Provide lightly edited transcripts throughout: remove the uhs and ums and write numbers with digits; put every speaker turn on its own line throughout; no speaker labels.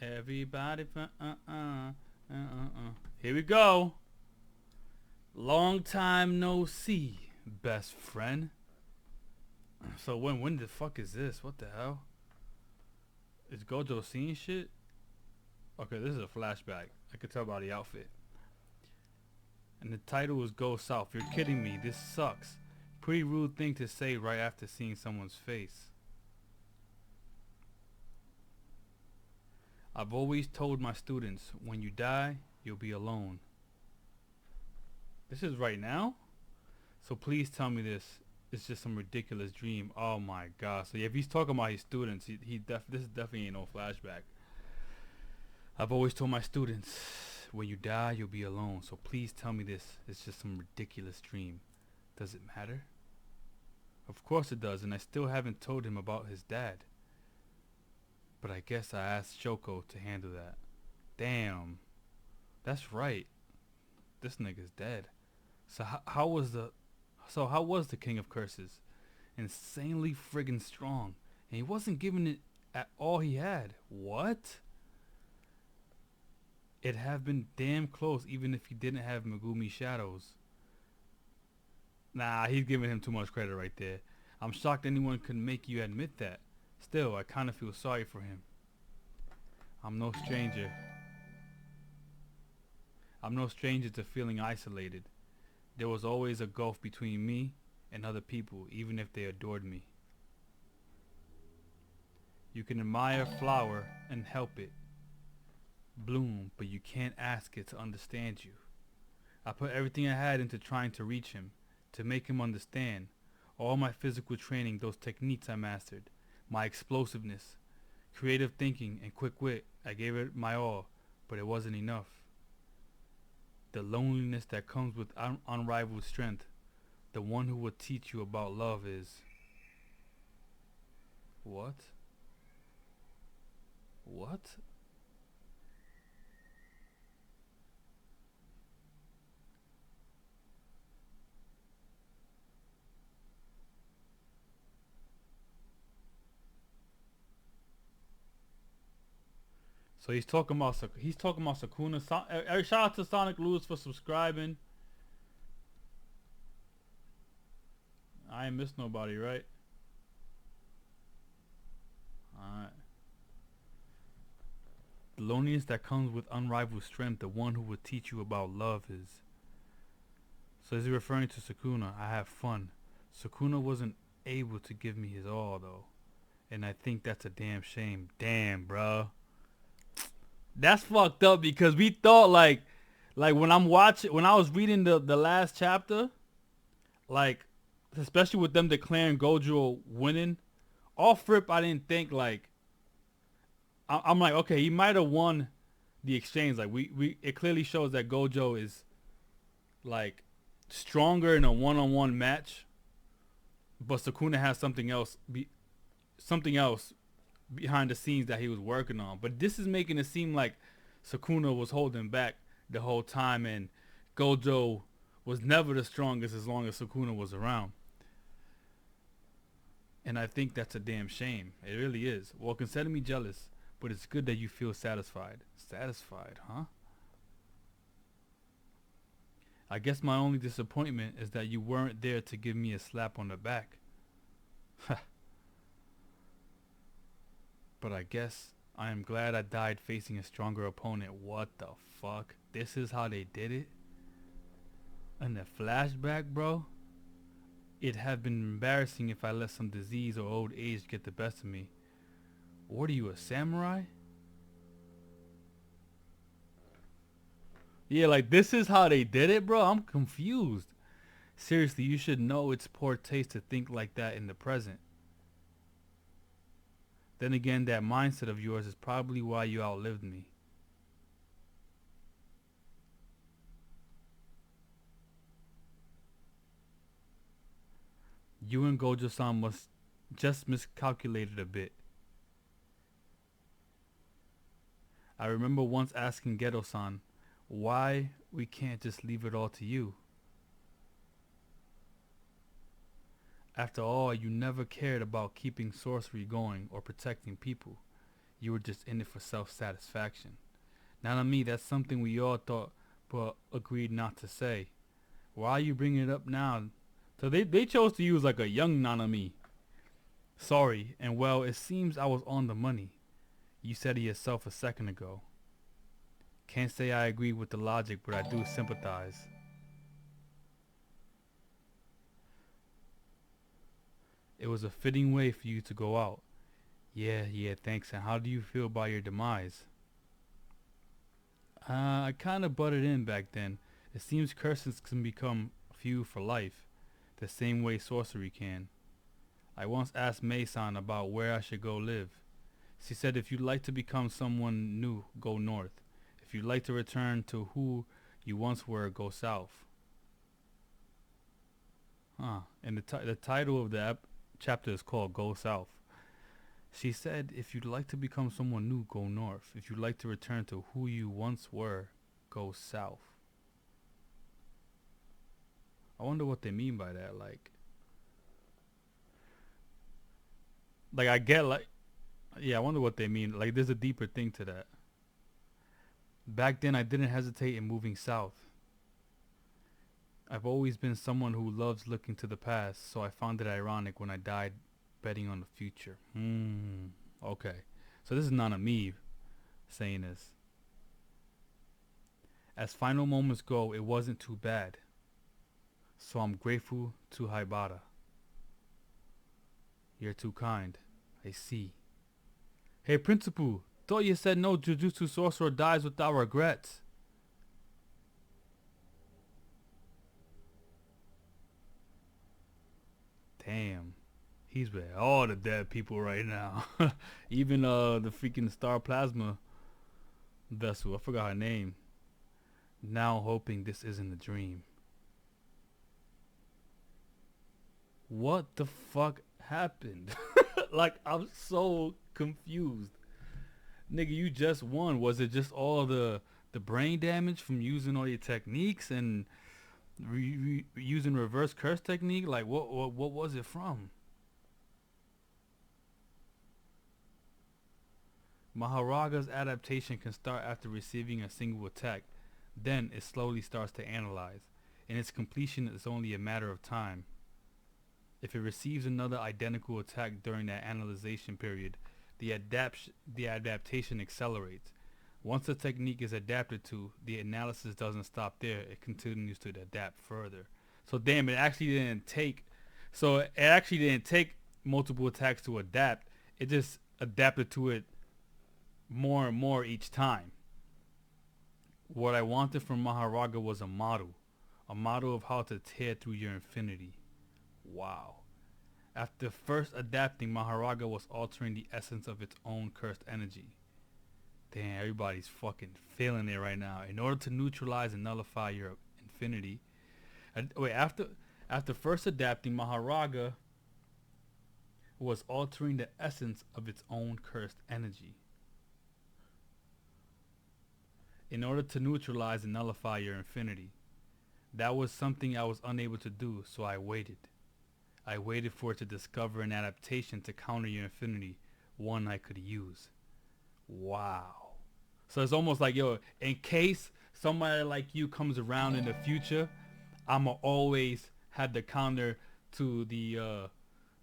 Everybody, here we go. Long time no see, best friend. So when the fuck is this? What the hell? Is Gojo seeing shit? Okay, this is a flashback. I could tell by the outfit. And the title is Go South. You're kidding me. This sucks. Pretty rude thing to say right after seeing someone's face. I've always told my students, when you die, you'll be alone. This is right now? So please tell me this. It's just some ridiculous dream. Oh my god. So yeah, if he's talking about his students, this is definitely ain't no flashback. I've always told my students, when you die, you'll be alone. So please tell me this. It's just some ridiculous dream. Does it matter? Of course it does, and I still haven't told him about his dad. But I guess I asked Shoko to handle that. Damn. That's right. This nigga's dead. So how was the King of Curses? Insanely friggin' strong. And he wasn't giving it at all he had. What? It'd have been damn close even if he didn't have Megumi Shadows. Nah, he's giving him too much credit right there. I'm shocked anyone could make you admit that. Still, I kind of feel sorry for him. I'm no stranger. I'm no stranger to feeling isolated. There was always a gulf between me and other people, even if they adored me. You can admire a flower and help it bloom, but you can't ask it to understand you. I put everything I had into trying to reach him, to make him understand. All my physical training, those techniques I mastered, my explosiveness, creative thinking, and quick wit, I gave it my all, but it wasn't enough. The loneliness that comes with unrivaled strength, the one who will teach you about love is... What? What? So he's talking about Sukuna. Shout out to Sonic Lewis for subscribing. I ain't missed nobody, right? Alright. The loneliness that comes with unrivaled strength, the one who will teach you about love is... So is he referring to Sukuna? I have fun. Sukuna wasn't able to give me his all though. And I think that's a damn shame. Damn, bruh. That's fucked up because we thought like when I was reading the last chapter, like especially with them declaring Gojo winning, off rip I didn't think like I'm like, okay, he might have won the exchange. Like it clearly shows that Gojo is like stronger in a one-on-one match, but Sukuna has something else behind the scenes that he was working on. But this is making it seem like Sukuna was holding back the whole time and Gojo was never the strongest as long as Sukuna was around. And I think that's a damn shame. It really is. Well, consider me jealous, but it's good that you feel satisfied. Satisfied, huh? I guess my only disappointment is that you weren't there to give me a slap on the back. But I guess I am glad I died facing a stronger opponent. What the fuck? This is how they did it? In the flashback, bro? It'd have been embarrassing if I let some disease or old age get the best of me. What are you, a samurai? Yeah, like this is how they did it, bro? I'm confused. Seriously, you should know it's poor taste to think like that in the present. Then again, that mindset of yours is probably why you outlived me. You and Gojo-san must just miscalculated a bit. I remember once asking Geto-san why we can't just leave it all to you. After all, you never cared about keeping sorcery going or protecting people. You were just in it for self-satisfaction. Nanami, that's something we all thought but agreed not to say. Why are you bringing it up now? So they chose to use like a young Nanami. Sorry, and well, it seems I was on the money. You said it yourself a second ago. Can't say I agree with the logic, but I do sympathize. It was a fitting way for you to go out. Yeah, thanks. And how do you feel about your demise? I kinda butted in back then. It seems curses can become few for life, the same way sorcery can. I once asked Mei-san about where I should go live. She said if you'd like to become someone new, go north. If you'd like to return to who you once were, go south. And the title of the chapter is called Go South. She said if you'd like to become someone new, go north. If you'd like to return to who you once were, go south. I wonder what they mean by that. Like I get like, yeah, I wonder what they mean. Like there's a deeper thing to that. Back then I didn't hesitate in moving south. I've always been someone who loves looking to the past, so I found it ironic when I died betting on the future. Okay. So this is not a me saying this. As final moments go, it wasn't too bad. So I'm grateful to Haibara. You're too kind. I see. Hey, Principal. Thought you said no Jujutsu sorcerer dies without regrets. Damn. He's with all the dead people right now. Even the freaking Star Plasma vessel. I forgot her name. Now hoping this isn't a dream. What the fuck happened? Like, I'm so confused. Nigga, you just won. Was it just all the brain damage from using all your techniques and using reverse curse technique? Like, what was it from? Maharaga's adaptation can start after receiving a single attack. Then it slowly starts to analyze. In its completion, it's only a matter of time. If it receives another identical attack during that analyzation period, the adaptation accelerates. Once the technique is adapted to, the analysis doesn't stop there. It continues to adapt further. So damn, it actually didn't take. So it actually didn't take multiple attacks to adapt. It just adapted to it more and more each time. What I wanted from Maharaga was a model of how to tear through your infinity. Wow. After first adapting, Maharaga was altering the essence of its own cursed energy. Damn, everybody's fucking feeling it right now. In order to neutralize and nullify your infinity. After first adapting, Maharaga was altering the essence of its own cursed energy. In order to neutralize and nullify your infinity. That was something I was unable to do, so I waited. I waited for it to discover an adaptation to counter your infinity, one I could use. Wow. So it's almost like, yo, in case somebody like you comes around in the future, I'ma always have the counter to the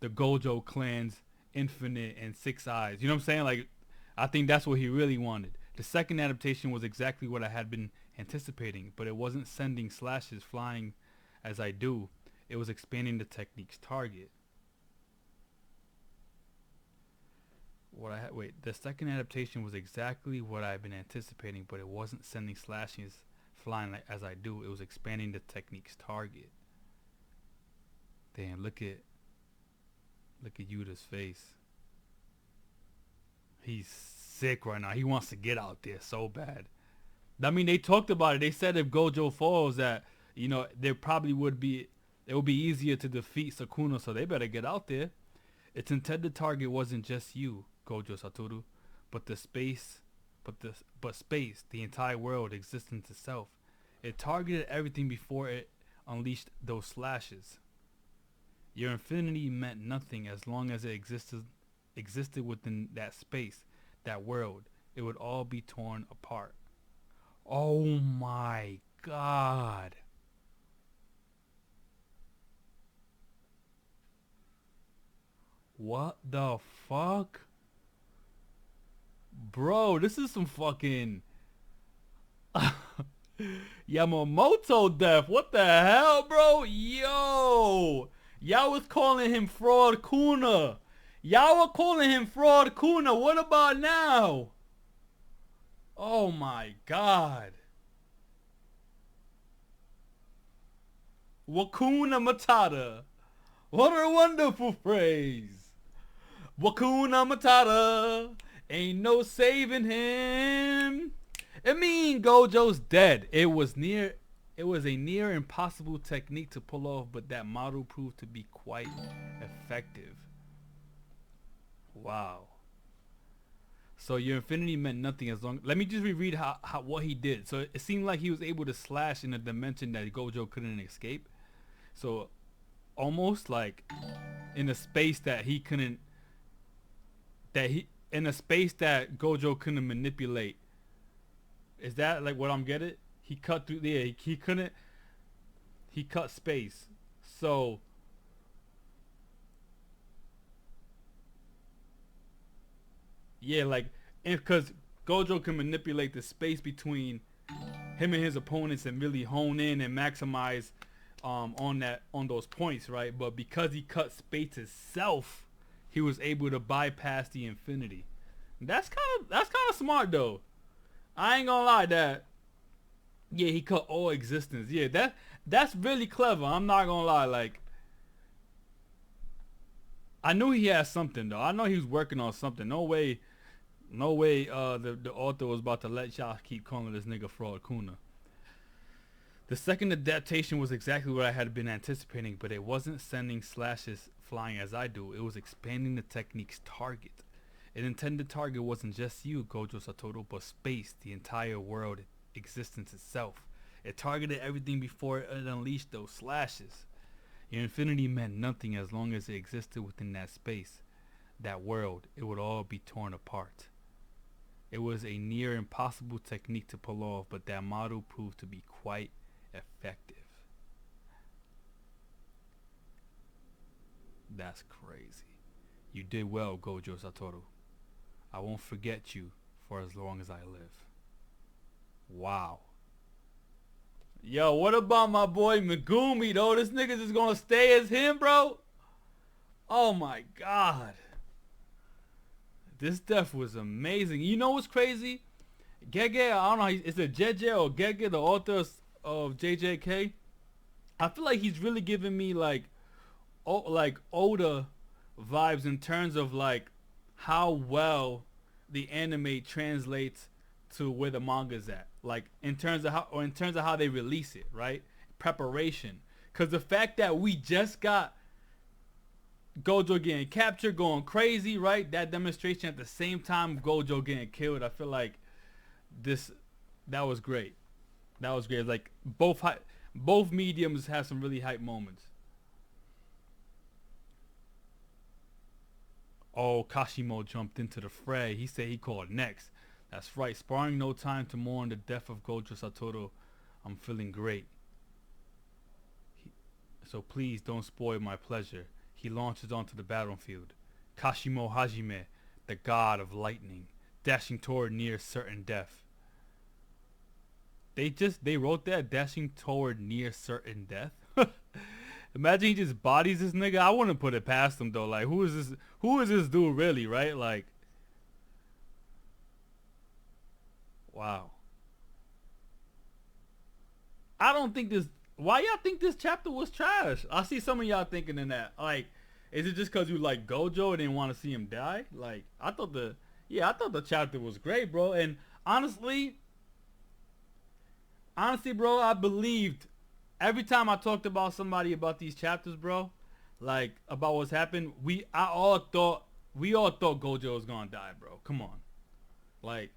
Gojo clan's infinite and 6 eyes. You know what I'm saying? Like, I think that's what he really wanted. The second adaptation was exactly what I had been anticipating, but it wasn't sending slashes flying as I do. It was expanding the technique's target. The second adaptation was exactly what I've been anticipating, but it wasn't sending slashes flying like as I do. It was expanding the technique's target. Damn, look at Yuda's face. He's sick right now. He wants to get out there so bad. I mean, they talked about it. They said if Gojo falls, that there probably would be. It would be easier to defeat Sukuna, so they better get out there. Its intended target wasn't just you, Gojo Satoru, but space, the entire world, existence itself. It targeted everything before it unleashed those slashes. Your infinity meant nothing as long as it existed within that space that world, it would all be torn apart. Oh my god. What the fuck? Bro, this is some fucking Yamamoto death. What the hell, bro? Yo. Y'all was calling him Fraud Kuna. Y'all were calling him Fraud Kuna. What about now? Oh my god. Wakuna Matata. What a wonderful phrase. Wakuna Matata. Ain't no saving him. I mean, Gojo's dead. It was a near impossible technique to pull off, but that model proved to be quite effective. Wow. So your infinity meant nothing as long. Let me just reread how what he did. So it seemed like he was able to slash in a dimension that Gojo couldn't escape. So almost like in a space that he couldn't, in a space that Gojo couldn't manipulate. Is that like what I'm getting? He cut through there. He couldn't. He cut space. So yeah, like, because Gojo can manipulate the space between him and his opponents and really hone in and maximize on those points, right? But because he cut space itself, he was able to bypass the infinity. That's kind of smart though. I ain't gonna lie, that yeah, he cut all existence. Yeah, that's really clever. I'm not gonna lie. Like, I knew he had something though. I know he was working on something. No way. The author was about to let y'all keep calling this nigga Fraud Kuna. The second adaptation was exactly what I had been anticipating, but it wasn't sending slashes flying as I do. It was expanding the technique's target. An intended target wasn't just you, Gojo Satoru, but space, the entire world, existence itself. It targeted everything before it unleashed those slashes. Your infinity meant nothing as long as it existed within that space, that world. It would all be torn apart. It was a near impossible technique to pull off, but that model proved to be quite effective. That's crazy. You did well, Gojo Satoru. I won't forget you for as long as I live. Wow. Yo, what about my boy Megumi, though? This nigga just gonna stay as him, bro? Oh my god. This death was amazing. You know what's crazy? Gege, I don't know, is it Jeje or Gege, the author of JJK? I feel like he's really giving me like Oda vibes in terms of like how well the anime translates to where the manga's at. Like in terms of how they release it, right? Preparation. Cause the fact that we just got Gojo getting captured, going crazy, right? That demonstration at the same time Gojo getting killed. I feel like that was great. That was great. Like both mediums have some really hype moments. Oh, Kashimo jumped into the fray. He said he called next. That's right. Sparring no time to mourn the death of Gojo Satoru. I'm feeling great. So please don't spoil my pleasure. He launches onto the battlefield. Kashimo Hajime, the god of lightning, dashing toward near certain death. They wrote that, dashing toward near certain death. Imagine he just bodies this nigga. I wouldn't put it past him though. Like, who is this dude really, right? Like, wow. I don't think this. Why y'all think this chapter was trash? I see some of y'all thinking in that. Like, is it just because you like Gojo and didn't want to see him die? Like, I thought the chapter was great, bro. And honestly, bro, I believed every time I talked about somebody about these chapters, bro, like about what's happened. We all thought Gojo was gonna die, bro. Come on, like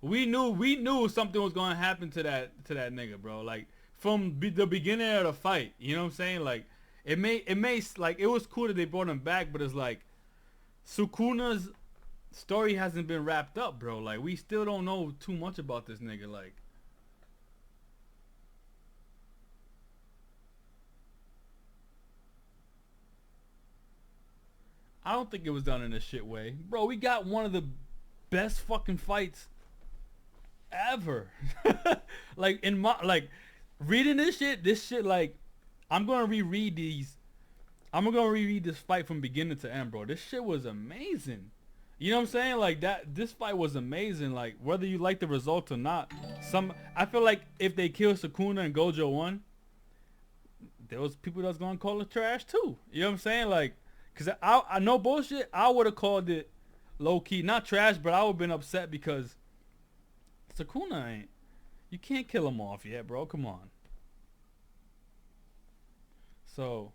we knew something was gonna happen to that nigga, bro. Like from the beginning of the fight, you know what I'm saying? Like it was cool that they brought him back, but it's like Sukuna's story hasn't been wrapped up, bro. Like, we still don't know too much about this nigga. Like, I don't think it was done in a shit way, bro. We got one of the best fucking fights ever. Like, in my, like, reading this shit, like, I'm gonna reread these. I'm gonna reread this fight from beginning to end, bro. This shit was amazing. You know what I'm saying? Like, that, this fight was amazing. Like, whether you like the result or not, I feel like if they killed Sukuna and Gojo won, there was people that's gonna call it trash too. You know what I'm saying? Like, cause I know bullshit. I would have called it low key, not trash, but I would have been upset because Sukuna ain't. You can't kill him off yet, bro. Come on. So